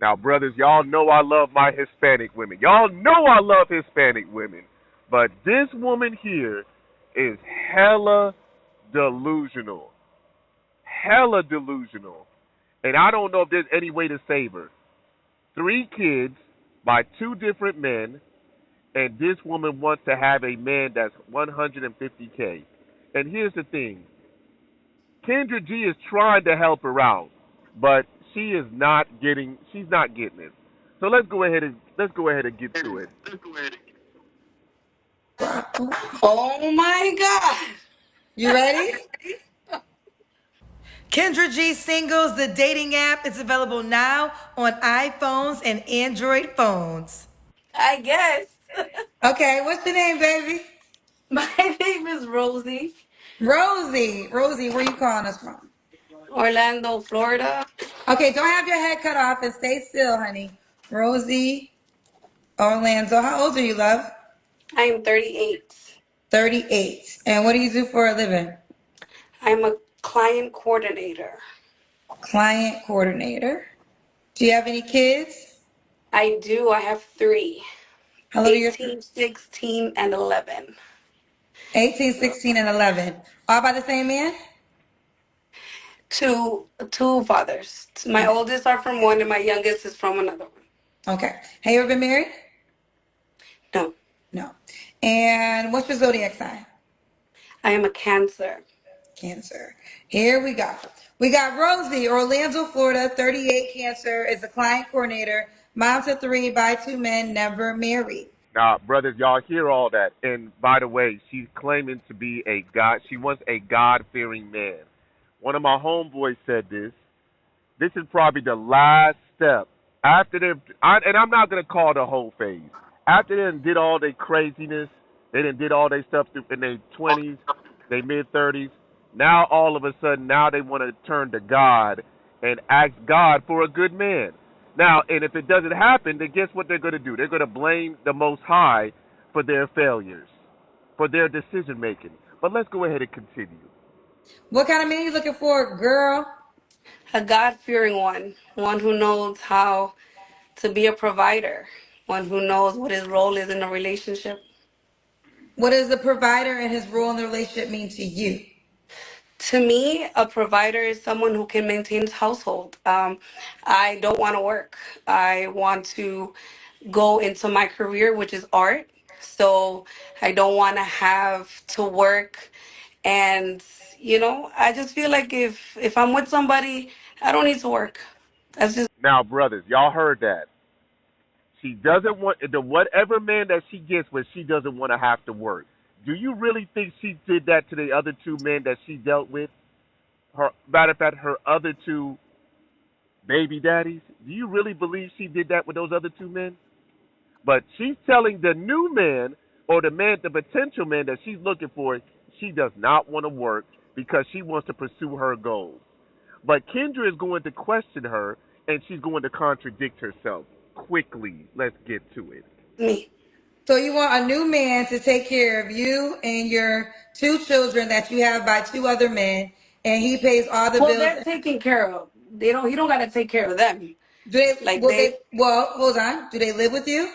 Now, brothers, y'all know I love my Hispanic women. Y'all know I love Hispanic women. But this woman here is hella delusional. Hella delusional. And I don't know if there's any way to save her. 3 kids by 2 different men, and this woman wants to have a man that's 150K. And here's the thing. Kendra G is trying to help her out, but she's not getting it. So let's go ahead and get to it. Oh my God. You ready? Kendra G Singles, the dating app, is available now on iPhones and Android phones. I guess. Okay, what's your name, baby? My name is Rosie. Rosie. Rosie, where you calling us from? Orlando, Florida. Okay, don't have your head cut off and stay still, honey. Rosie Orlando. How old are you, love? I am 38. 38. And what do you do for a living? I'm a client coordinator. Client coordinator. Do you have any kids? I do. I have three: How old are your 18, 16, and 11. 18, 16, and 11? All by the same man? Two fathers. My Okay. oldest are from one, and my youngest is from another one. Okay. Have you ever been married? No, No. And what's your zodiac sign? I am a Cancer. Cancer. Here we go. We got Rosie, Orlando, Florida, 38, Cancer, is a client coordinator, mom to 3 by 2 men, never married. Now, brothers, y'all hear all that. And by the way, she's claiming to be a God. She wants a God-fearing man. One of my homeboys said this. This is probably the last step. After and I'm not gonna call the whole phase. After they did all their craziness, they done did all their stuff in their 20s, their mid 30s. Now all of a sudden, now they want to turn to God and ask God for a good man. Now, and if it doesn't happen, then guess what they're gonna do? They're gonna blame the Most High for their failures, for their decision making. But let's go ahead and continue. What kind of man you looking for, girl? A God fearing one who knows how to be a provider, one who knows what his role is in a relationship. What does the provider and his role in the relationship mean to you? To me, a provider is someone who can maintain his household. I don't want to work. I want to go into my career, which is art. So I don't want to have to work. And, I just feel like if I'm with somebody, I don't need to work. That's just Now, brothers, y'all heard that. She doesn't want the whatever man that she gets with. She doesn't want to have to work. Do you really think she did that to the other 2 men that she dealt with? Her matter of fact, her other 2 baby daddies. Do you really believe she did that with those other 2 men? But she's telling the new man or the potential man that she's looking for, she does not want to work because she wants to pursue her goals. But Kendra is going to question her and she's going to contradict herself quickly. Let's get to it. me. So you want a new man to take care of you and your 2 children that you have by 2 other men, and he pays all the Well, bills. they're taken care of. He don't got to take care of them. Do they? Like Well, Well, hold on. Do they live with you?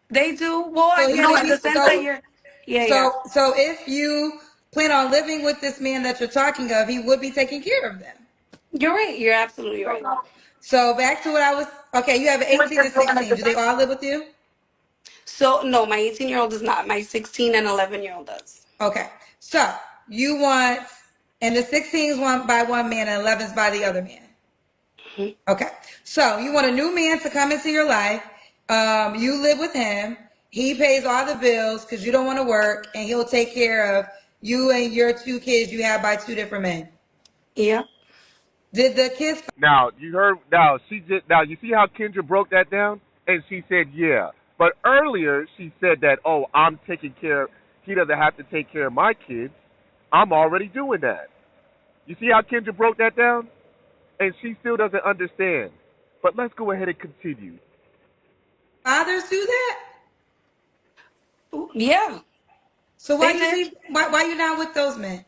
they do. Well, So he should in be. the sense that you're, yeah, yeah. So if you plan on living with this man that you're talking of, he would be taking care of them. You're right. You're absolutely right. So back to what I was. Okay, you have an 18 and 16. Do they all live with you? So no, my 18-year-old does not. My 16 and 11-year-old does. Okay. So you want, and the 16 is one by 1 man and 11 is by the other man. Mhm. Okay. So you want a new man to come into your life. You live with him. He pays all the bills because you don't want to work, and he'll take care of you and your 2 kids you have by 2 different men. Yeah. Did the kids? Now you heard. Now she just. Now you see how Kendra broke that down, and she said, "Yeah." But earlier she said that, "Oh, I'm taking care. He doesn't have to take care of my kids. I'm already doing that." You see how Kendra broke that down, and she still doesn't understand. But let's go ahead and continue. Fathers do that? Yeah. So why They you did leave? Why you not with those men?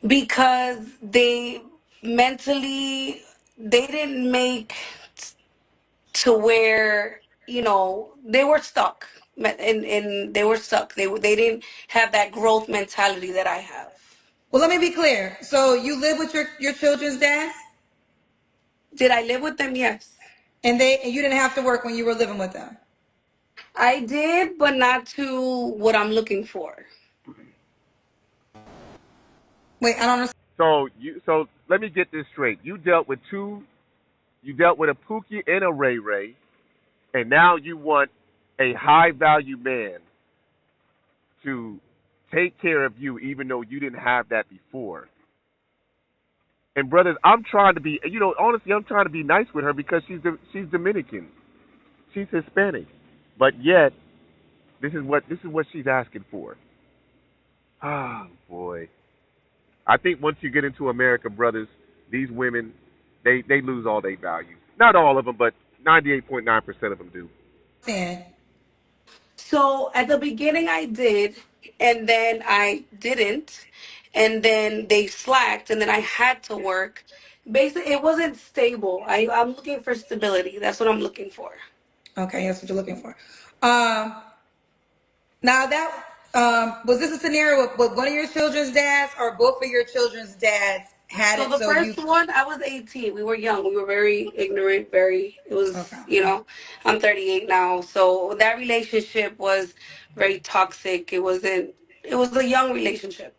because they mentally they didn't make to where they were stuck, and they were stuck. They didn't have that growth mentality that I have. Well, let me be clear. So you live with your children's dads, Did I live with them? Yes, and you didn't have to work when you were living with them. I did, but not to what I'm looking for. Wait, I don't understand. So let me get this straight. You dealt with a Pookie and a Ray Ray, and now you want a high value man to take care of you, even though you didn't have that before. And brothers, I'm trying to be, honestly, I'm trying to be nice with her because she's Dominican, she's Hispanic, but yet this is what she's asking for. Oh boy, I think once you get into America, brothers, these women, they lose all their value. Not all of them, but 98.9% of them do. So at the beginning, I did, and then I didn't, and then they slacked, and then I had to work. Basically, it wasn't stable. I'm looking for stability. That's what I'm looking for. Okay, that's what you're looking for. Now that was this a scenario with one of your children's dads or both of your children's dads had So it? the So you first one, I was 18. We were young. We were very ignorant. It okay? was, I'm 38 now. So that relationship was very toxic. It was a young relationship.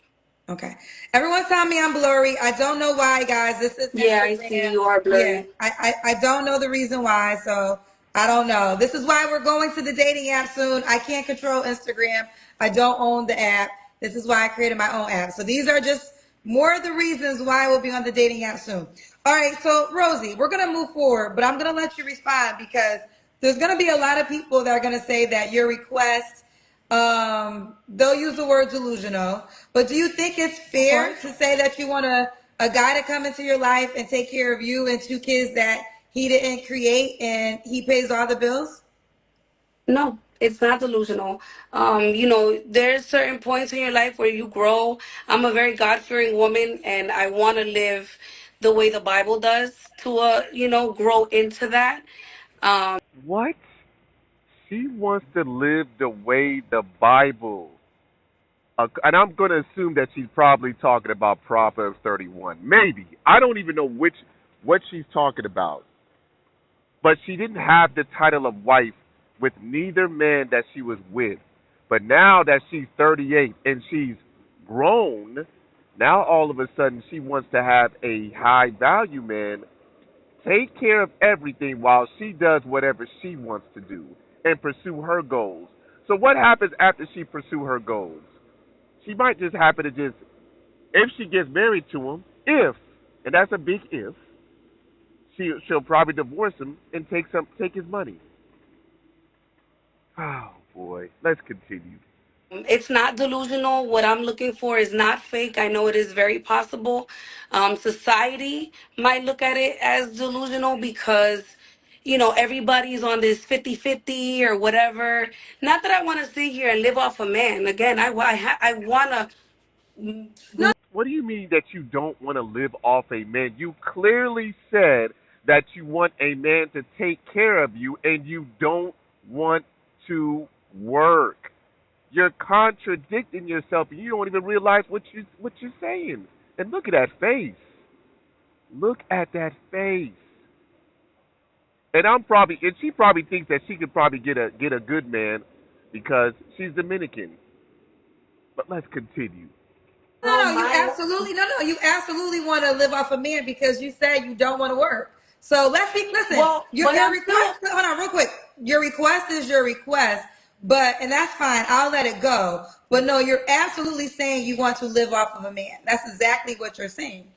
Okay. Everyone's telling me I'm blurry. I don't know why, guys. This is Yeah, I see Instagram. you are Yeah, blurry. I don't know the reason why, so I don't know. This is why we're going to the dating app soon. I can't control Instagram. I don't own the app. This is why I created my own app. So these are just more of the reasons why we'll be on the dating app soon. All right, so Rosie, we're gonna move forward, but I'm gonna let you respond because there's gonna be a lot of people that are gonna say that your request they'll use the word delusional, but do you think it's Of fair course. to say that you want a guy to come into your life and take care of you and two kids that he didn't create and he pays all the bills? No, it's not delusional. There's certain points in your life where you grow. I'm a very God-fearing woman, and I want to live the way the Bible does to, grow into that. What? She wants to live the way the Bible. And I'm going to assume that she's probably talking about Proverbs 31. Maybe. I don't even know what she's talking about. But she didn't have the title of wife with neither man that she was with. But now that she's 38 and she's grown, now all of a sudden she wants to have a high value man take care of everything while she does whatever she wants to do and pursue her goals. So what happens after she pursue her goals? She might just happen to just, if she gets married to him, and that's a big if, she'll probably divorce him and take his money. Oh boy, let's continue. It's not delusional. What I'm looking for is not fake. I know it is very possible. Society might look at it as delusional because, everybody's on this 50-50 or whatever. Not that I want to sit here and live off a man. Again, I want to. What do you mean that you don't want to live off a man? You clearly said that you want a man to take care of you and you don't want to work. You're contradicting yourself and you don't even realize what you're saying. And look at that face. Look at that face. And she probably thinks that she could probably get a good man because she's Dominican. But let's continue. Well, You absolutely want to live off a man because you said you don't want to work. So listen, but your I'm request, still. hold on real quick. Your request is your request, and that's fine. I'll let it go. But no, you're absolutely saying you want to live off of a man. That's exactly what you're saying.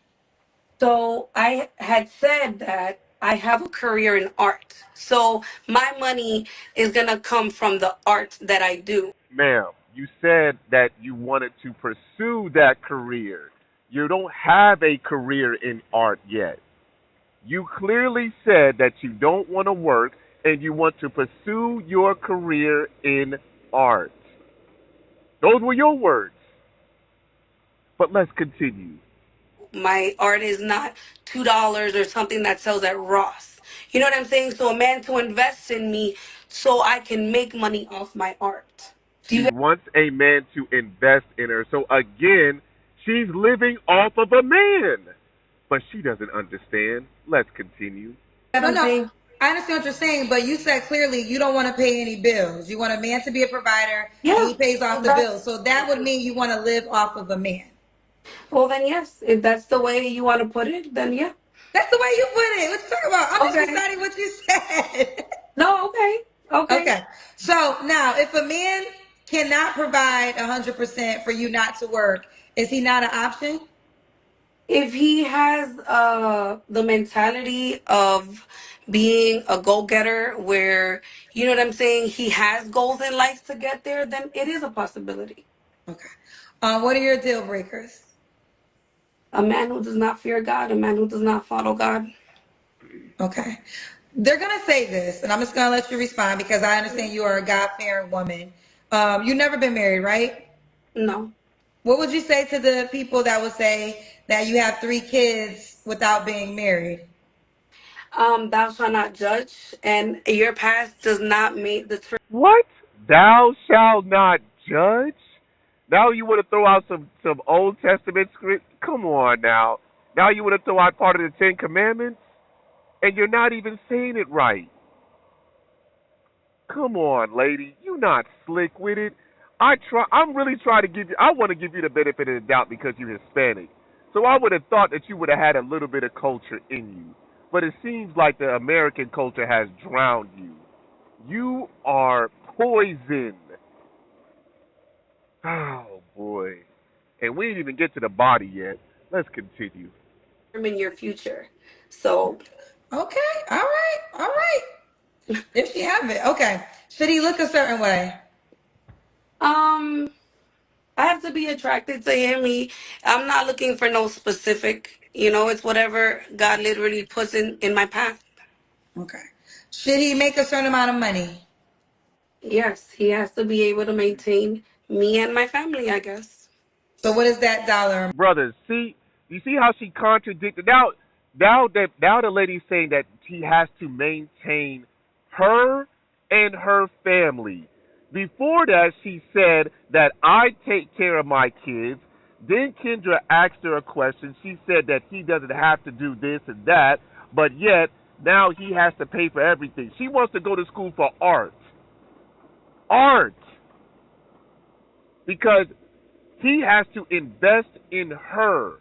So I had said that I have a career in art. So my money is going to come from the art that I do. Ma'am, you said that you wanted to pursue that career. You don't have a career in art yet. You clearly said that you don't want to work and you want to pursue your career in art. Those were your words. But let's continue. My art is not $2 or something that sells at Ross. You know what I'm saying? So a man to invest in me so I can make money off my art. Do you She wants a man to invest in her. So again, she's living off of a man. But she doesn't understand. Let's continue. get what No, I'm no. saying? I understand what you're saying, but you said clearly you don't want to pay any bills. You want a man to be a provider and Yeah. he pays off the bills. That's So that would mean you want to live off of a man. well then yes. If that's the way you want to put it, then yeah. That's the way you put it. What you talking about? I'm just Okay. reciting what you said. No, okay. Okay. Okay. So now, if a man cannot provide 100% for you not to work, is he not an option? If he has the mentality of being a go-getter where you know what I'm saying, he has goals in life to get there, then it is a possibility. Okay. What are your deal breakers? A man who does not fear God, a man who does not follow God. Okay. They're gonna say this, and I'm just gonna let you respond because I understand you are a God-fearing woman. You've never been married, right? No. What would you say to the people that would say that you have 3 kids without being married? Thou shalt not judge, and your past does not make the What? Thou shalt not judge? Now you want to throw out some Old Testament script? Come on now. Now you want to throw out part of the Ten Commandments? And you're not even saying it right. Come on, lady. You not slick with it. I'm really trying to give you I want to give you the benefit of the doubt because you're Hispanic. So I would have thought that you would have had a little bit of culture in you. But it seems like the American culture has drowned you. You are poison. Oh boy. And we didn't even get to the body yet. Let's continue. determine your future. So, Okay, all right, all right. If she have it, okay. Should he look a certain way? um, I have to be attracted to him. I'm not looking for no specific. You know, it's whatever God literally puts in my path. Okay. Should he make a certain amount of money? Yes, he has to be able to maintain me and my family, I guess. So what is that dollar? Brothers, see, you see how she contradicted. Now the lady's saying that he has to maintain her and her family. Before that, she said that I take care of my kids. Then Kendra asked her a question. She said that he doesn't have to do this and that, but yet now he has to pay for everything. She wants to go to school for art. Art. Because he has to invest in her.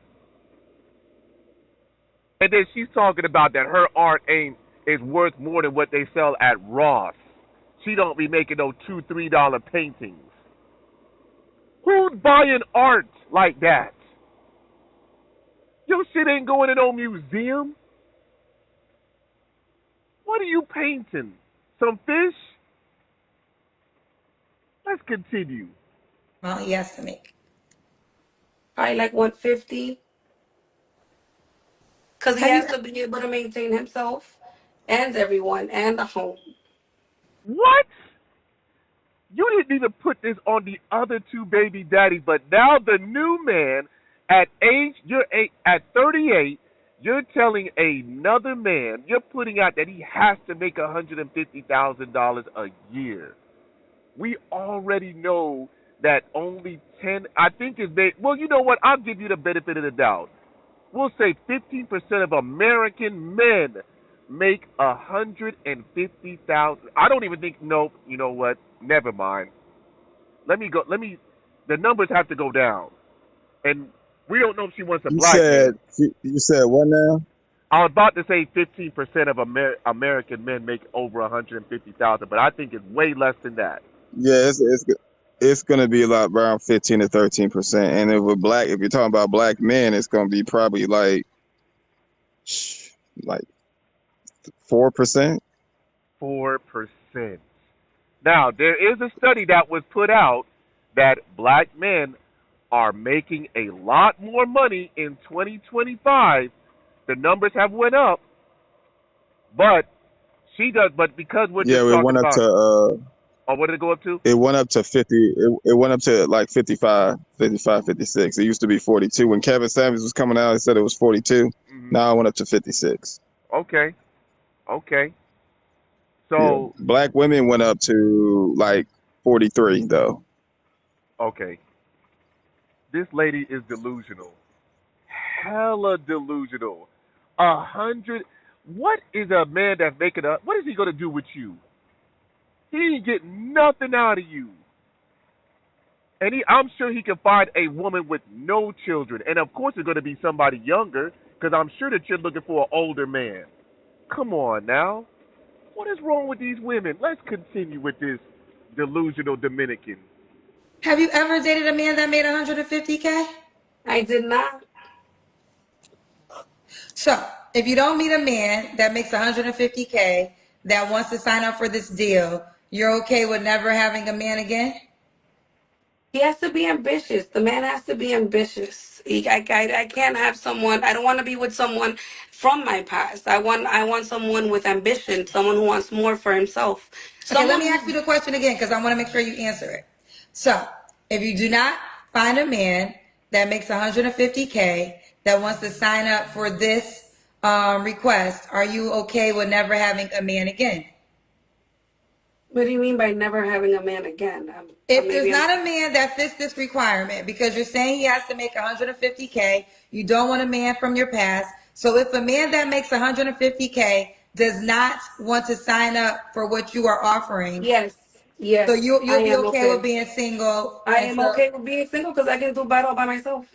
And then she's talking about that her art ain't is worth more than what they sell at Ross. She don't be making no $2-3 paintings. Who's buying art like that? Your shit ain't going to no museum. What are you painting? Some fish? Let's continue. Well, he has to make. Probably like 150, because he Have you? has to be able to maintain himself and everyone and the home. What? You didn't even put this on the other two baby daddies, but now the new man at at 38, you're telling another man, you're putting out that he has to make $150,000 a year. We already know that only 10, I think is well, you know what? I'll give you the benefit of the doubt. We'll say 15% of American men make 150,000. I don't even think. Nope. You know what? Never mind. Let me go. Let me. The numbers have to go down, and we don't know if she wants a You black man. said you said what now? I was about to say 15% of American men make over 150,000, but I think it's way less than that. Yeah, it's gonna be a lot around 15 to 13%. And if you're talking about black men, it's gonna be probably like 4%. 4%. Now, there is a study that was put out that black men are making a lot more money in 2025. The numbers have went up, but she does. But because we're Yeah, just it talking went up about, to oh, what did it go up to? it went up to 50. It went up to like 55, 55, 56. It used to be 42 when Kevin Samuels was coming out. He said it was 42. Hmm. Now it went up to 56. Okay, Okay. Yeah, So, black women went up to like 43 though. okay. This lady is delusional. Hella delusional. 100. What is a man that's making up? What is he gonna do with you? He ain't getting nothing out of you. And I'm sure he can find a woman with no children. And of course, it's going to be somebody younger, because I'm sure that you're looking for an older man. Come on now. What is wrong with these women? Let's continue with this delusional Dominican. Have you ever dated a man that made 150K? I did not. So, if you don't meet a man that makes 150K that wants to sign up for this deal, you're okay with never having a man again? He has to be ambitious. The man has to be ambitious. I can't have someone. I don't want to be with someone from my past. I want someone with ambition, someone who wants more for himself, Okay, let someone me ask you who. the question again because I want to make sure you answer it. So, if you do not find a man that makes 150K that wants to sign up for this request, are you okay with never having a man again? What do you mean by never having a man again? If there's Maybe I'm. not a man that fits this requirement, because you're saying he has to make 150K, you don't want a man from your past. So if a man that makes 150K does not want to sign up for what you are offering, Yes, so yes, I you'll be am okay with okay. being single I am until. okay with being single because I can do battle by myself.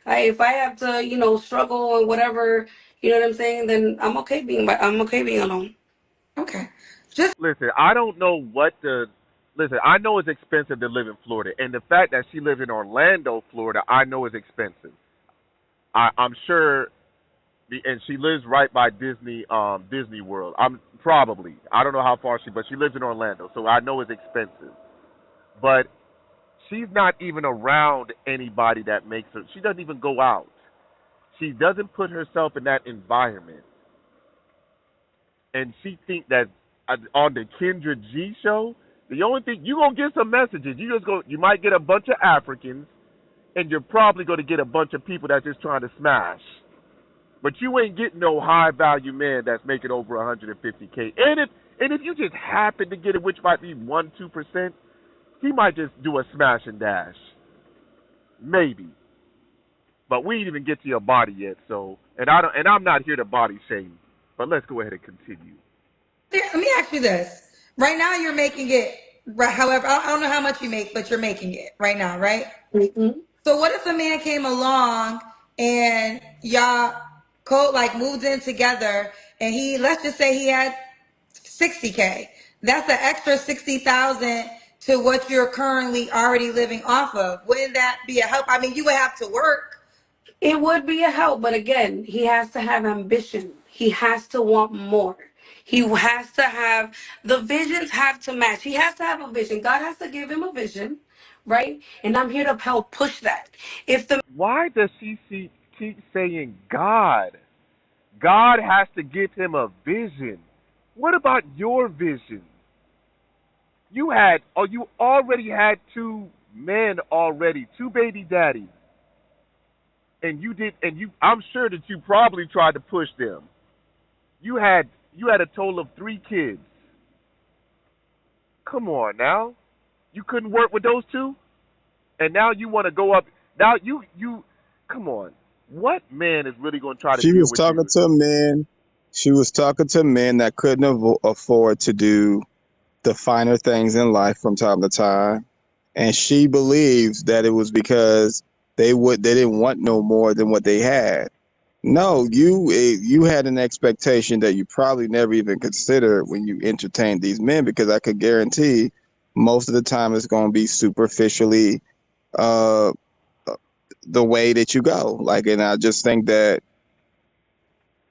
If I have to, struggle or whatever, you know what I'm saying, then I'm okay being alone. Okay. Just Listen, I don't know what the. Listen, I know it's expensive to live in Florida. And the fact that she lives in Orlando, Florida, I know is expensive. I'm sure. And she lives right by Disney World. I don't know how far but she lives in Orlando, so I know it's expensive. But she's not even around anybody that makes her. She doesn't even go out. She doesn't put herself in that environment, and she think that on the Kendra G show, the only thing you gonna get some messages. You might get a bunch of Africans, and you're probably gonna get a bunch of people that's just trying to smash. But you ain't getting no high value man that's making over 150K. And if you just happen to get it, which might be 1-2%, he might just do a smash and dash, maybe. But we didn't even get to your body yet, so I'm not here to body shame. But let's go ahead and continue. let me ask you this. Right now, you're making it. Right, however, I don't know how much you make, but you're making it right now, right? Mm-mm. So what if a man came along and y'all moved in together and let's just say he had 60K. That's an extra 60,000 to what you're currently already living off of. Wouldn't that be a help? I mean, you would have to work. It would be a help, but again, he has to have ambition. He has to want more. He has to have the visions have to match. He has to have a vision. God has to give him a vision, right? And I'm here to help push that. If the Why does keep saying God? God has to give him a vision. What about your vision? You already had two men already, two baby daddies, and I'm sure that you probably tried to push them. You had a total of 3 kids. Come on now. You couldn't work with those two? And now you want to go up. Now you come on. What man is really going to try to She deal was with talking you? to men. She was talking to men that couldn't afford to do the finer things in life from time to time, and she believes that it was because they didn't want no more than what they had. No, you had an expectation that you probably never even considered when you entertained these men, because I could guarantee most of the time it's going to be superficially uh the way that you go. Like, and I just think that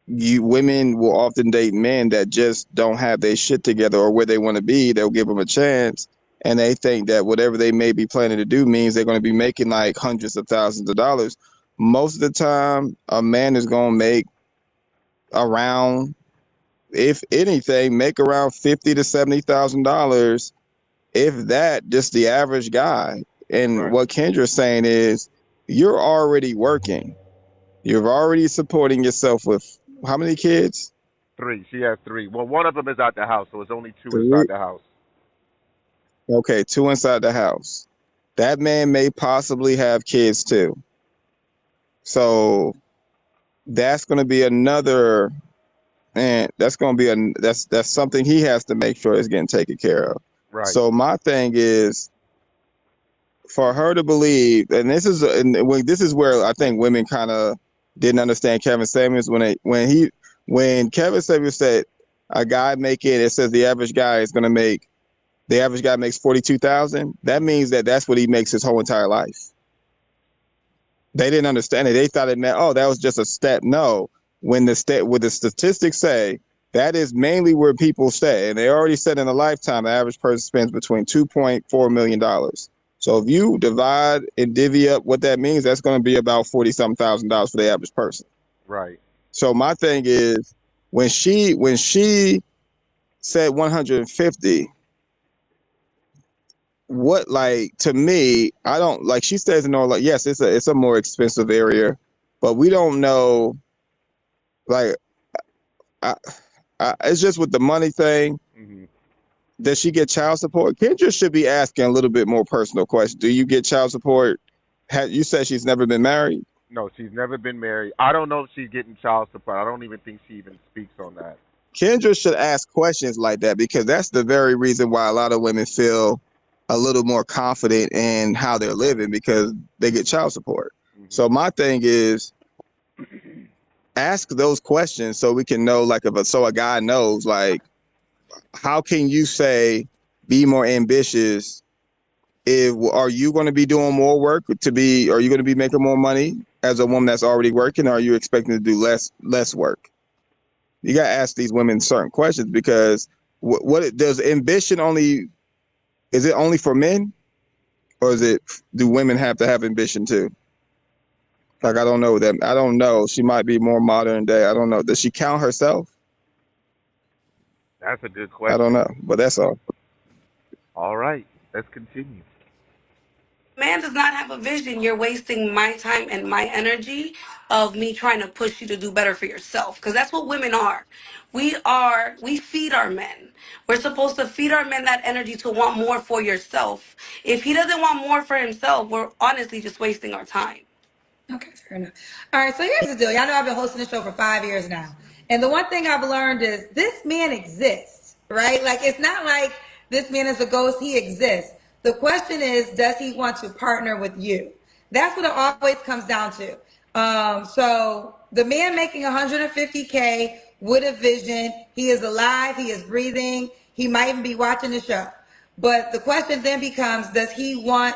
you women will often date men that just don't have their shit together or where they want to be. They'll give them a chance, and they think that whatever they may be planning to do means they're going to be making like hundreds of thousands of dollars. Most of the time, a man is going to make around, if anything, make around $50,000 to $70,000, if that, just the average guy. And Right. what Kendra's saying is, you're already working. You're already supporting yourself with how many kids? Three. She has three. Well, one of them is out the house, so it's only two inside Three. the house. Okay, two inside the house. That man may possibly have kids too. So that's going to be another, and that's going to be that's something he has to make sure is getting taken care of. Right. So my thing is for her to believe, and this is where I think women kind of didn't understand Kevin Samuels when Kevin Samuels said a guy making, it says the average guy makes 42,000. That means that's what he makes his whole entire life. They didn't understand it. They thought it meant, oh, that was just a step. No, when the statistics say that is mainly where people stay, and they already said in a lifetime, the average person spends between $2.4 million. So if you divide and divvy up what that means, that's going to be about $40-something thousand for the average person. Right. So my thing is, when she said 150, what, like, to me, I don't like, she stays in North, like, yes, it's a more expensive area, but we don't know, like, I, it's just with the money thing. Hmm. Does she get child support? Kendra should be asking a little bit more personal questions. Do you get child support? You said she's never been married. No, she's never been married. I don't know if she's getting child support. I don't even think she even speaks on that. Kendra should ask questions like that, because that's the very reason why a lot of women feel a little more confident in how they're living, because they get child support. So Hmm. my thing is, ask those questions so we can know, like, so a guy knows, like, how can you say be more ambitious? If Are you going to be doing more work are you going to be making more money as a woman that's already working, or are you expecting to do less work? You got to ask these women certain questions, because what does ambition only, is it only for men, or do women have to have ambition too? Like, I don't know them. I don't know. She might be more modern day. I don't know. Does she count herself? That's a good I don't question. know. But that's all. All right, let's continue. Man does not have a vision, you're wasting my time and my energy of me trying to push you to do better for yourself. Because that's what women are. We feed our men. We're supposed to feed our men that energy to want more for yourself. If he doesn't want more for himself, we're honestly just wasting our time. Okay, fair enough. All right, so here's the deal. Y'all know I've been hosting the show for 5 years now. And the one thing I've learned is this man exists, right? Like, it's not like this man is a ghost, he exists. The question is, does he want to partner with you? That's what it always comes down to. So the man making 150K with a vision, he is alive, he is breathing, he might even be watching the show. But the question then becomes, does he want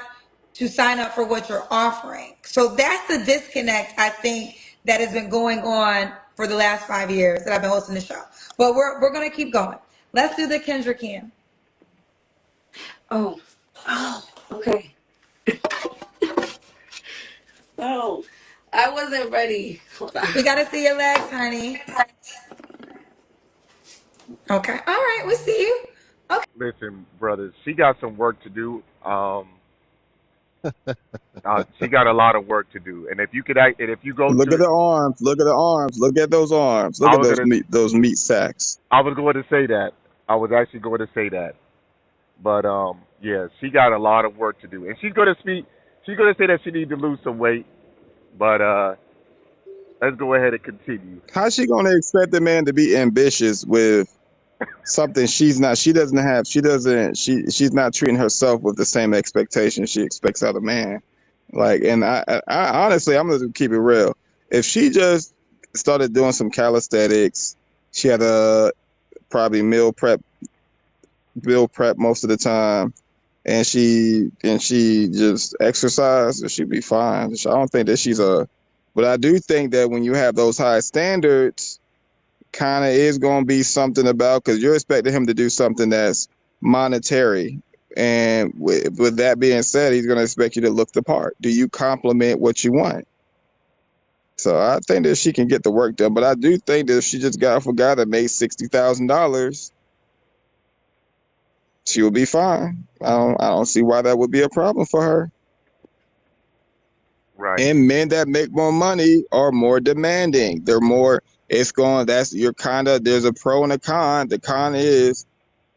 to sign up for what you're offering? So that's the disconnect, I think, that has been going on for the last 5 years that I've been hosting the show. But we're gonna keep going. Let's do the Kendra Cam. Oh, okay. Oh, I wasn't ready. Hold on. We gotta see your legs, honey. Okay. All right, we see you. Okay. Listen, brothers, she got some work to do. She got a lot of work to do. And if you could, and if you go Look to, at the arms. Look at the arms. Look at those arms. Look I at was gonna, those meat sacks. I was going to say that. I was actually going to say that. But yeah, she got a lot of work to do, and she's gonna speak. She's gonna say that she needs to lose some weight. But let's go ahead and continue. How's she gonna expect the man to be ambitious with something she's not? She doesn't have. She doesn't. She's not treating herself with the same expectation she expects out of man. Like, and I honestly, I'm gonna keep it real. If she just started doing some calisthenics, she had a probably meal prep most of the time, and she just exercised, she'd be fine. I don't think that but I do think that when you have those high standards, kind of is going to be something about, because you're expecting him to do something that's monetary. And with that being said, he's going to expect you to look the part. Do you compliment what you want? So I think that she can get the work done, but I do think that if she just got off a guy that made $60,000, she will be fine. I don't see why that would be a problem for her. Right. And men that make more money are more demanding. They're more you're kind of, there's a pro and a con. The con is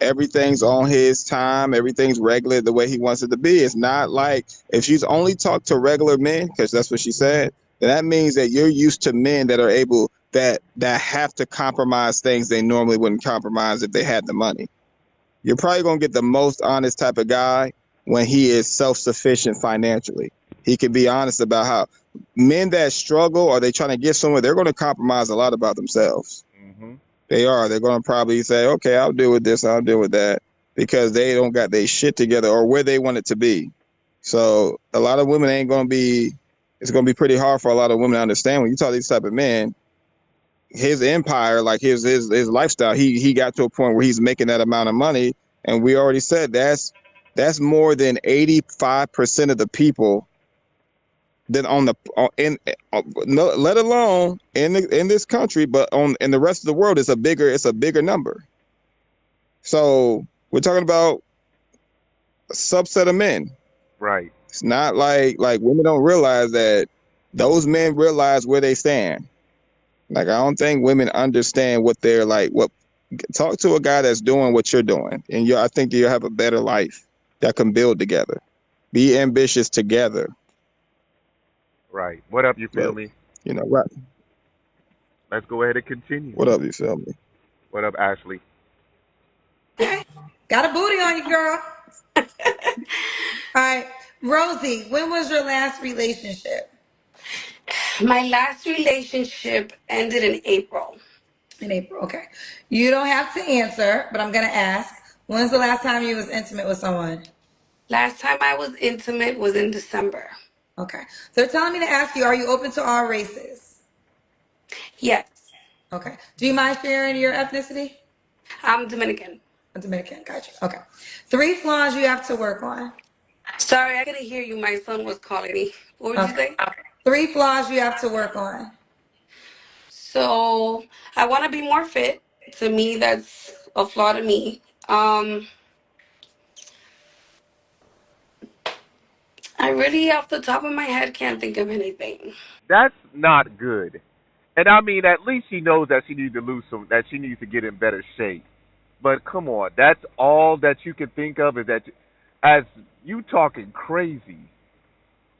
everything's on his time, everything's regular the way he wants it to be. It's not like, if she's only talked to regular men, because that's what she said, then that means that you're used to men that are able, that have to compromise things they normally wouldn't compromise if they had the money. You're probably going to get the most honest type of guy when he is self-sufficient financially. He can be honest about how men that struggle or they trying to get somewhere, they're going to compromise a lot about themselves. Mm-hmm. They're going to probably say, okay, I'll deal with this, I'll deal with that, because they don't got their shit together or where they want it to be. So a lot of women it's going to be pretty hard for a lot of women to understand when you talk to these type of men, his empire, like his lifestyle, he got to a point where he's making that amount of money. And we already said that's more than 85% of the people that let alone in this country, but in the rest of the world, it's a bigger number. So we're talking about a subset of men. Right. It's not like women don't realize that those men realize where they stand. Like, I don't think women understand what they're like. Talk to a guy that's doing what you're doing, and I think you'll have a better life that can build together. Be ambitious together. Right. What up, you feel But me? right. Let's go ahead and continue. What up, you feel me? What up, Ashley? Got a booty on you, girl. All right. Rosie, when was your last relationship? My last relationship ended in April. In April, okay. You don't have to answer, but I'm gonna ask. When's the last time you was intimate with someone? Last time I was intimate was in December. Okay. So they're telling me to ask you, are you open to all races? Yes. Okay. Do you mind sharing your ethnicity? I'm Dominican. I'm Dominican. Gotcha. Okay. 3 flaws you have to work on. Sorry, I couldn't hear you. My son was calling me. What would you Okay. say? 3 flaws you have to work on. So I want to be more fit. To me, that's a flaw to me. I really, off the top of my head, can't think of anything. That's not good. And I mean, at least she knows that she needs to that she needs to get in better shape. But come on, that's all that you can think of is that, as you talking crazy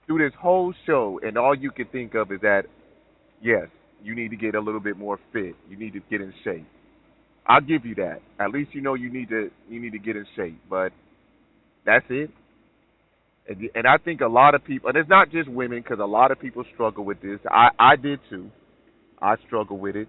through this whole show, and all you can think of is that, yes, you need to get a little bit more fit. You need to get in shape. I'll give you that. At least you know you need to get in shape. But that's it. And I think a lot of people, and it's not just women, because a lot of people struggle with this. I did too. I struggle with it.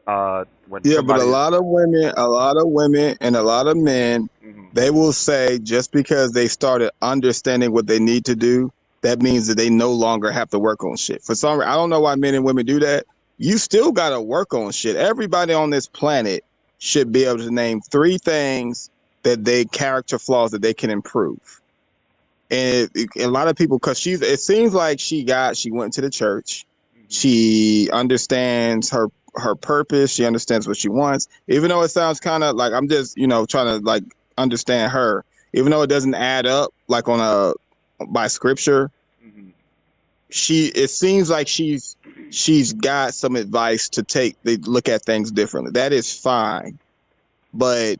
When Yeah, but somebody is, a lot of women and a lot of men, mhm. they will say just because they started understanding what they need to do, that means that they no longer have to work on shit. For some reason, I don't know why men and women do that. You still got to work on shit. Everybody on this planet should be able to name 3 things that they character flaws that they can improve. And a lot of people, because it seems like she went to the church, she understands her purpose, she understands what she wants, even though it sounds kind of like I'm just trying to like understand her, even though it doesn't add up like by scripture. Mhm. It seems like she's got some advice to they look at things differently. That is fine, but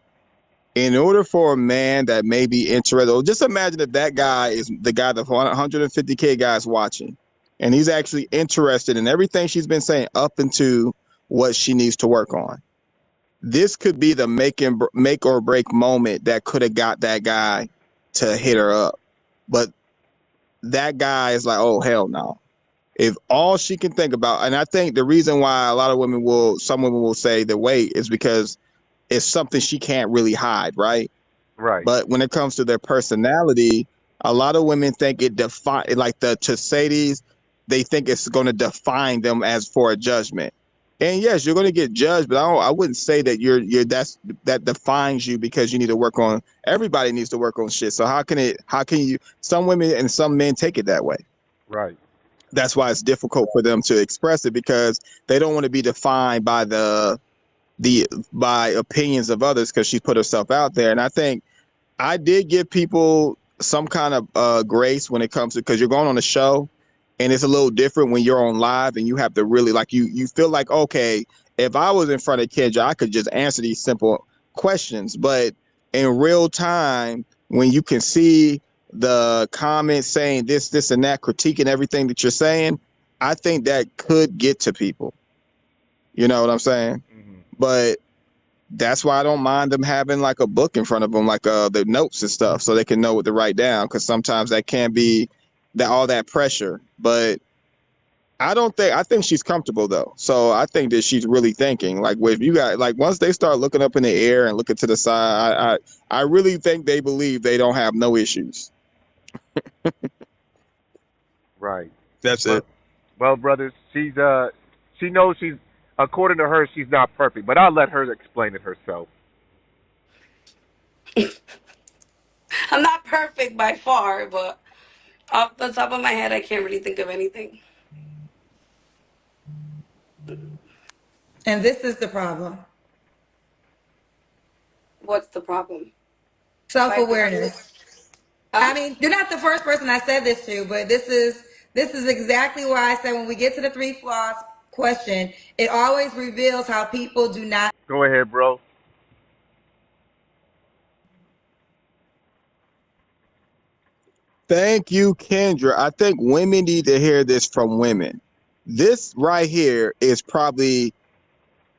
in order for a man that may be interested, just imagine if that guy is the guy, the 150K guy is watching, and he's actually interested in everything she's been saying up into what she needs to work on. This could be the make or break moment that could have got that guy to hit her up. But that guy is like, oh, hell no. If all she can think about, and I think the reason why some women will say the wait is because it's something she can't really hide, right? Right. But when it comes to their personality, a lot of women think it like the Mercedes, they think it's going to define them as for a judgment. And yes, you're going to get judged, but I wouldn't say that that defines you, because you need to work on. Everybody needs to work on shit. So how can you? Some women and some men take it that way. Right. That's why it's difficult for them to express it, because they don't want to be defined by by opinions of others, because she put herself out there. And I think I did give people some kind of grace when it comes to, because you're going on a show, And it's a little different when you're on live and you have to really like you feel like, okay, if I was in front of Kendra, I could just answer these simple questions. But in real time, when you can see the comments saying this, and that, critiquing everything that you're saying, I think that could get to people. You know what I'm saying? Hmm. But that's why I don't mind them having like a book in front of them, like the notes and stuff, so they can know what to write down. Because sometimes that can be that all that pressure. But I think she's comfortable though. So I think that she's really thinking. Like, if you got like once they start looking up in the air and looking to the side, I really think they believe they don't have no issues. Right. That's Well, it. well, brothers, she knows she's, according to her, she's not perfect, but I'll let her explain it herself. I'm not perfect by far, but off the top of my head, I can't really think of anything. And this is the problem. What's the problem? By Self-awareness. I huh? mean, you're not the first person I said this to, but this is exactly why I said when we get to the three flaws question, it always reveals how people do not. Go ahead, bro. Thank you, Kendra. I think women need to hear this from women. This right here is probably,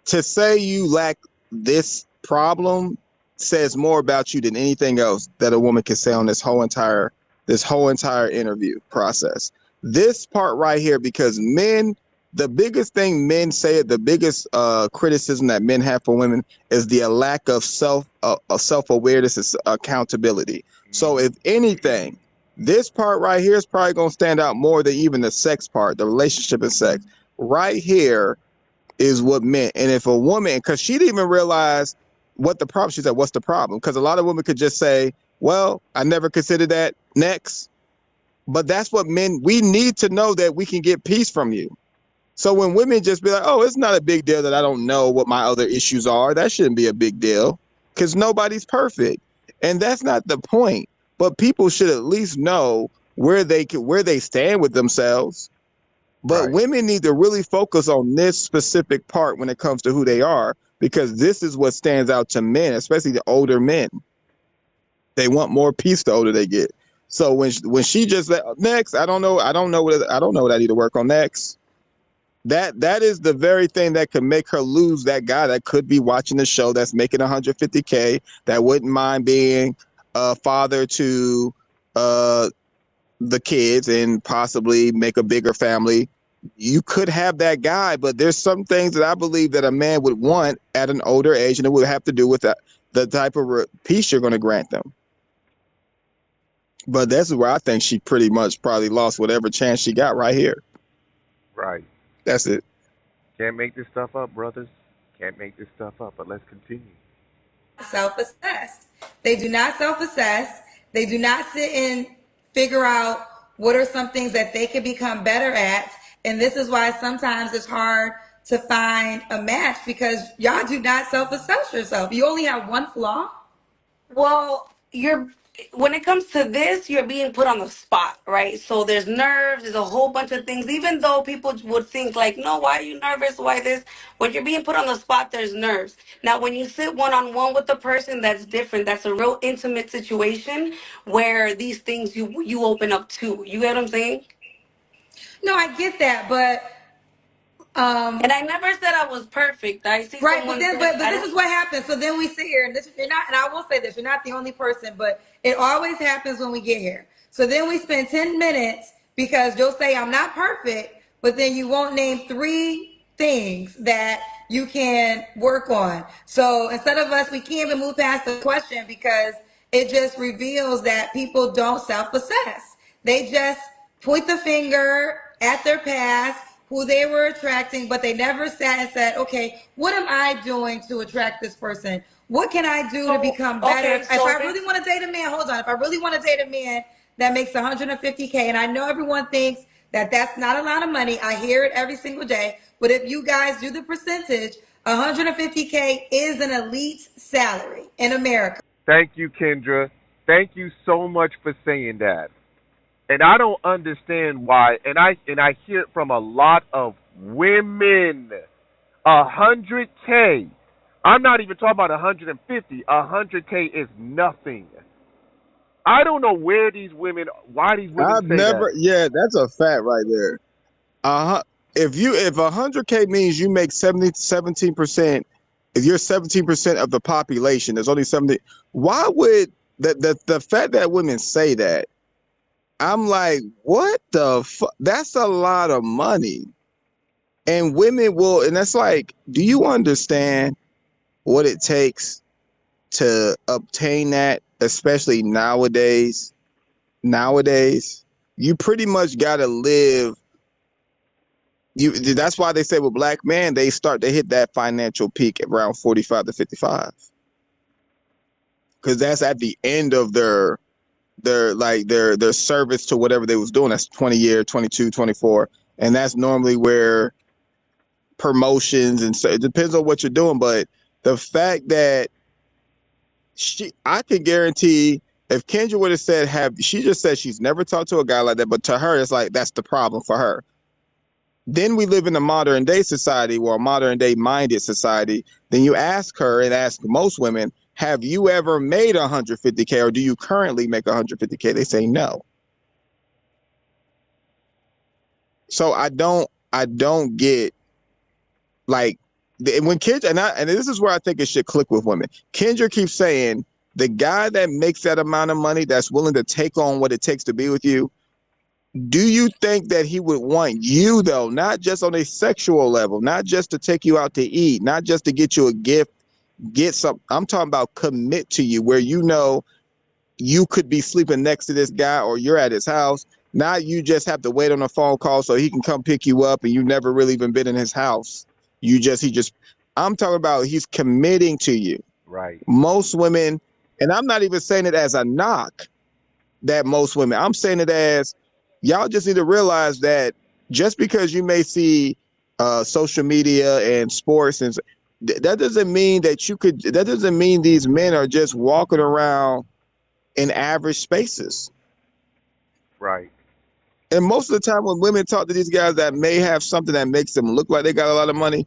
to say you lack this problem says more about you than anything else that a woman can say on this whole entire interview process. This part right here, because men, the biggest thing men say, the biggest criticism that men have for women is the lack of self-awareness and accountability. So Hmm. if anything, this part right here is probably going to stand out more than even the sex part, the relationship and sex. Right here is what meant. And if a woman, because she didn't even realize what the problem, she said, what's the problem? Because a lot of women could just say, well, I never considered that. Next. But that's what men, we need to know that we can get peace from you. So when women just be like, oh, it's not a big deal that I don't know what my other issues are, that shouldn't be a big deal because nobody's perfect. And that's not the point. But people should at least know where they stand with themselves. But Right. women need to really focus on this specific part when it comes to who they are, because this is what stands out to men, especially the older men. They want more peace the older they get. So when she just let next, I don't know what I need to work on next. That is the very thing that could make her lose that guy that could be watching the show, that's making 150K, that wouldn't mind being a father to uh the kids and possibly make a bigger family. You could have that guy, but there's some things that I believe that a man would want at an older age, and it would have to do with the type of peace you're going to grant them. But that's where I think she pretty much probably lost whatever chance she got right here. Right. That's it. Can't make this stuff up, brothers. Can't make this stuff up, but let's continue. Self-assess. They do not self-assess. They do not sit and figure out what are some things that they can become better at. And this is why sometimes it's hard to find a match, because y'all do not self-assess yourself. You only have one flaw. Well, you're when it comes to this, you're being put on the spot, right? So there's nerves, there's a whole bunch of things. Even though people would think like, no, why are you nervous? Why this? When you're being put on the spot, there's nerves. Now, when you sit one on one with the person, that's different. That's a real intimate situation where these things you open up to. You get what I'm saying? No, I get that, but And I never said I was perfect. I see right, but someone then, said but I this don't. is what happens. So then we sit here, and this you're not, and I will say this: you're not the only person, but it always happens when we get here. So then we spend 10 minutes because you'll say I'm not perfect, but then you won't name three things that you can work on. So instead of us, we can't even move past the question because it just reveals that people don't self-assess. They just point the finger at their past, who they were attracting, but they never sat and said, okay, what am I doing to attract this person? What can I do to So become better? okay, If so I really this. want to date a man, hold on. If I really want to date a man that makes 150K, and I know everyone thinks that that's not a lot of money. I hear it every single day. But if you guys do the percentage, 150K is an elite salary in America. Thank you, Kendra. Thank you so much for saying that. And I don't understand why. And I hear it from a lot of women. 100K. I'm not even talking about 150. 100K is nothing. I don't know why these women I've say that. never. Yeah, that's a fact right there. Uh huh. If 100K means you make 17%, if you're 17% of the population, there's only 70. Why would the fact that women say that? I'm like, what the fuck? That's a lot of money. And women will, and that's like, do you understand what it takes to obtain that, especially nowadays? Nowadays, you pretty much got to live. That's why they say with black men, they start to hit that financial peak at around 45 to 55, because that's at the end of their service to whatever they was doing. That's 20 year, 22, 24, and that's normally where promotions, and so it depends on what you're doing. But the fact that I can guarantee, if Kendra would have said, she just said she's never talked to a guy like that, but to her it's like that's the problem for her. Then we live in a modern day society, or a modern day minded society. Then you ask her, and ask most women, have you ever made 150K, or do you currently make 150K? They say no. So I don't get, like, when Kendra, and this is where I think it should click with women. Kendra keeps saying the guy that makes that amount of money, that's willing to take on what it takes to be with you. Do you think that he would want you, though, not just on a sexual level, not just to take you out to eat, not just to get you a gift, get some? I'm talking about commit to you, where you could be sleeping next to this guy, or you're at his house. Now you just have to wait on a phone call so he can come pick you up, and you never really even been in his house. He just. I'm talking about he's committing to you. Right. Most women, and I'm not even saying it as a knock, that most women. I'm saying it as, y'all just need to realize that just because you may see social media and sports, and that doesn't mean that you could. That doesn't mean these men are just walking around in average spaces. Right. And most of the time, when women talk to these guys that may have something that makes them look like they got a lot of money,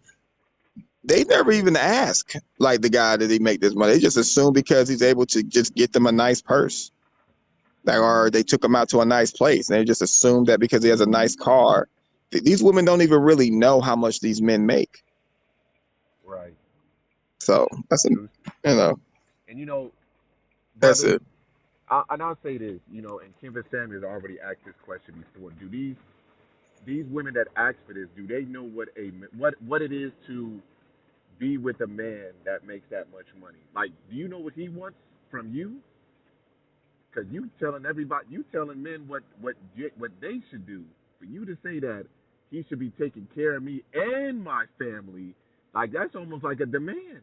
they never even ask, like, the guy, did he make this money? They just assume because he's able to just get them a nice purse, like, or they took him out to a nice place, and they just assume that because he has a nice car. These women don't even really know how much these men make. Right. So that's a, And that's brother, it. and I'll say this, and Kimber Samuels already asked this question before. Do these women that ask for this, do they know what it is to be with a man that makes that much money? Like, do you know what he wants from you? Because you telling men what they should do. For you to say that he should be taking care of me and my family, like, that's almost like a demand.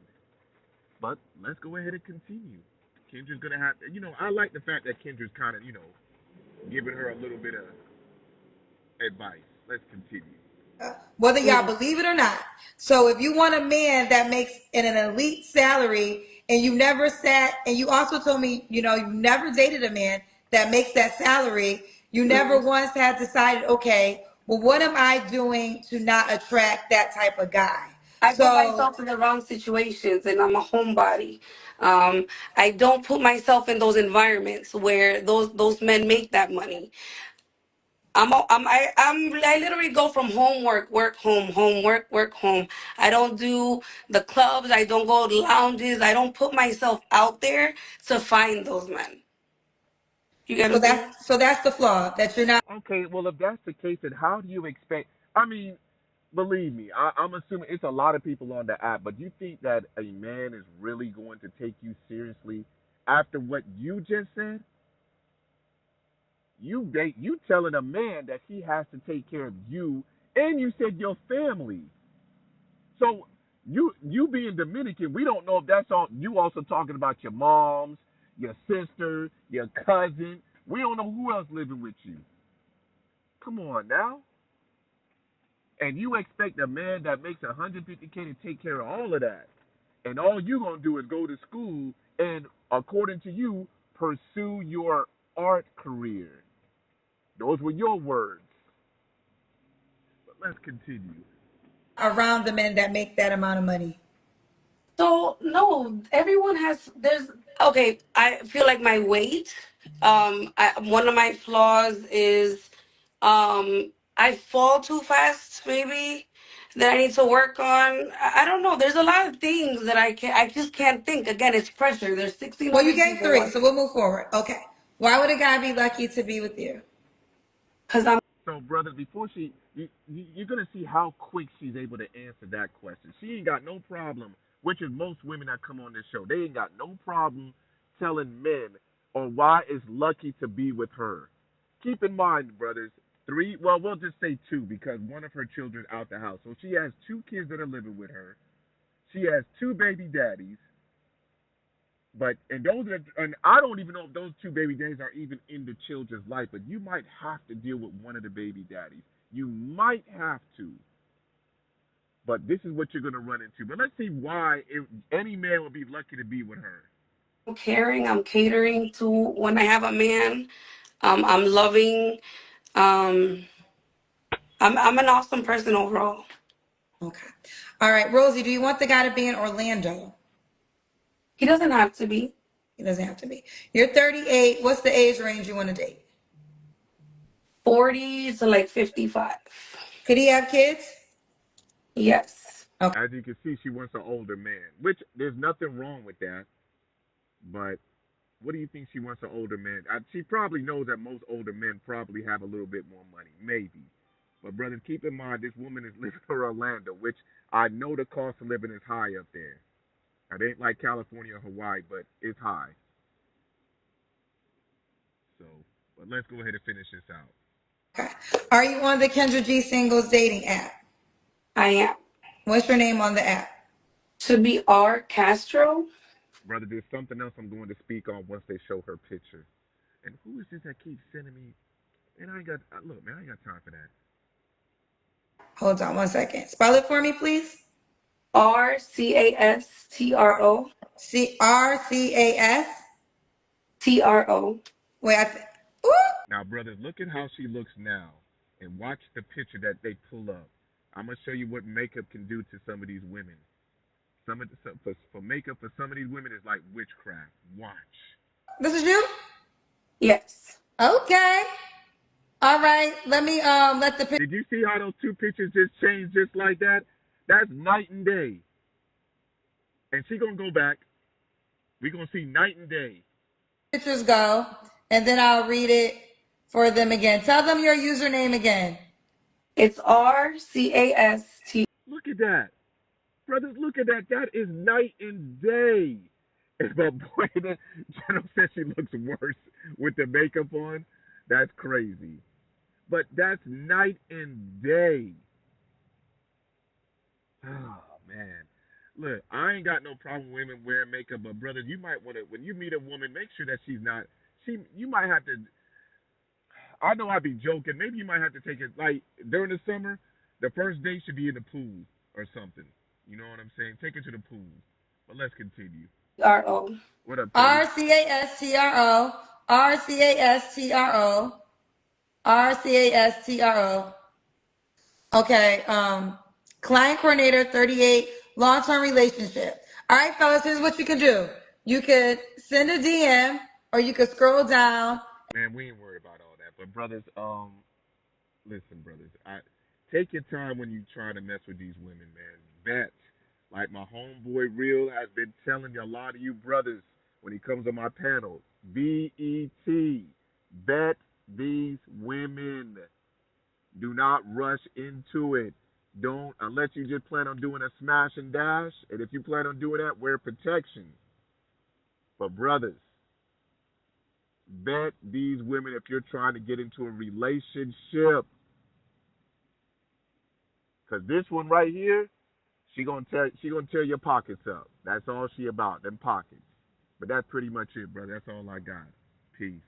But let's go ahead and continue. Kendra's gonna have, I like the fact that Kendra's kind of, giving her a little bit of advice. Let's continue. Whether y'all believe it or not. So if you want a man that makes an elite salary, and you never sat, and you also told me, you never dated a man that makes that salary, you never once had decided, okay, well, what am I doing to not attract that type of guy? I put So myself in the wrong situations and I'm a homebody. I don't put myself in those environments where those men make that money. I literally go from home, work, home, work, home. I don't do the clubs. I don't go to lounges. I don't put myself out there to find those men. You get what so I'm saying? that's the flaw, that you're not. Okay, well, if that's the case, then how do you expect? I mean, believe me, I'm assuming it's a lot of people on the app, but you think that a man is really going to take you seriously after what you just said? You telling a man that he has to take care of you, and you said your family. So you being Dominican, we don't know if that's all. You also talking about your moms, your sister, your cousin. We don't know who else living with you. Come on now. And you expect a man that makes 150K to take care of all of that, and all you gonna do is go to school and, according to you, pursue your art career. Those were your words. But let's continue. Around the men that make that amount of money. So no, everyone has there's okay, I feel like my weight. One of my flaws is I fall too fast maybe that I need to work on. I don't know. There's a lot of things that I just can't think. Again, it's pressure. There's Well, you 1,600 gave people three, so we'll watching. move forward. Okay. Why would a guy be lucky to be with you? Cuz I'm So, brother, before you're gonna see how quick she's able to answer that question. She ain't got no problem, which is most women that come on this show. They ain't got no problem telling men on why it's lucky to be with her. Keep in mind, brothers, three. Well, we'll just say two because one of her children out the house. So she has two kids that are living with her. She has two baby daddies. But and I don't even know if those two baby daddies are even in the children's life. But you might have to deal with one of the baby daddies. You might have to. But this is what you're gonna run into. But let's see why any man would be lucky to be with her. caring, I'm catering to when I have a man. I'm loving. Um, I'm an awesome person overall. Okay. All right, Rosie, do you want the guy to be in Orlando? He doesn't have to be. He doesn't have to be. You're 38. What's the age range you want to date? 40 to like 55. Could he have kids? Yes. Okay. As you can see, she wants an older man, which there's nothing wrong with that. But what do you think she wants an older man? She probably knows that most older men probably have a little bit more money, maybe. But brothers, keep in mind this woman is living in Orlando, which I know the cost of living is high up there. It ain't like California or Hawaii, but it's high. So, but let's go ahead and finish this out. Okay. Are you on the Kendra G Singles dating app? I am. What's your name on the app? Should be R. Castro. Brother, there's something else I'm going to speak on once they show her picture. And who is this that keeps sending me? Man, I ain't got, look, man, I ain't got time for that. Hold on one second. Spell it for me, please. RCASTRO. CRCAS. TRO. Wait, ooh. Now, brothers, look at how she looks now, and watch the picture that they pull up. I'm gonna show you what makeup can do to some of these women. For makeup for some of these women is like witchcraft. Watch. This is you? Yes. Okay. All right. Let me let the Did you see how those two pictures just changed just like that? That's night and day. And she gonna go back. We gonna see night and day. pictures go, and then I'll read it for them again. Tell them your username again. It's RCAST. Look at that. Brothers, look at that. That is night and day. And my boy, the General says she looks worse with the makeup on. That's crazy. But that's night and day. Oh, man. Look, I ain't got no problem with women wearing makeup, but brothers, you might want to, when you meet a woman, make sure that she's not, you might have to, I know I'd be joking. Maybe you might have to take it, like, during the summer, the first date should be in the pool or something. You know what I'm saying? Take her to the pool. But let's continue. RO. What up, Teddy? RCASTRO. RCASTRO. RCASTRO. Okay. Client coordinator 38, long-term relationship. All right, fellas, here's what you can do. You could send a DM or you could scroll down. Man, we ain't worried about all that. But brothers, listen, brothers, take your time when you try to mess with these women, man. Bet, like my homeboy Real has been telling a lot of you brothers when he comes on my panel. BET, bet these women. Do not rush into it. Don't unless you just plan on doing a smash and dash. And if you plan on doing that, wear protection. But brothers, bet these women if you're trying to get into a relationship. Cause this one right here, she gonna tear your pockets up. That's all she about, them pockets. But that's pretty much it, brother. That's all I got. Peace.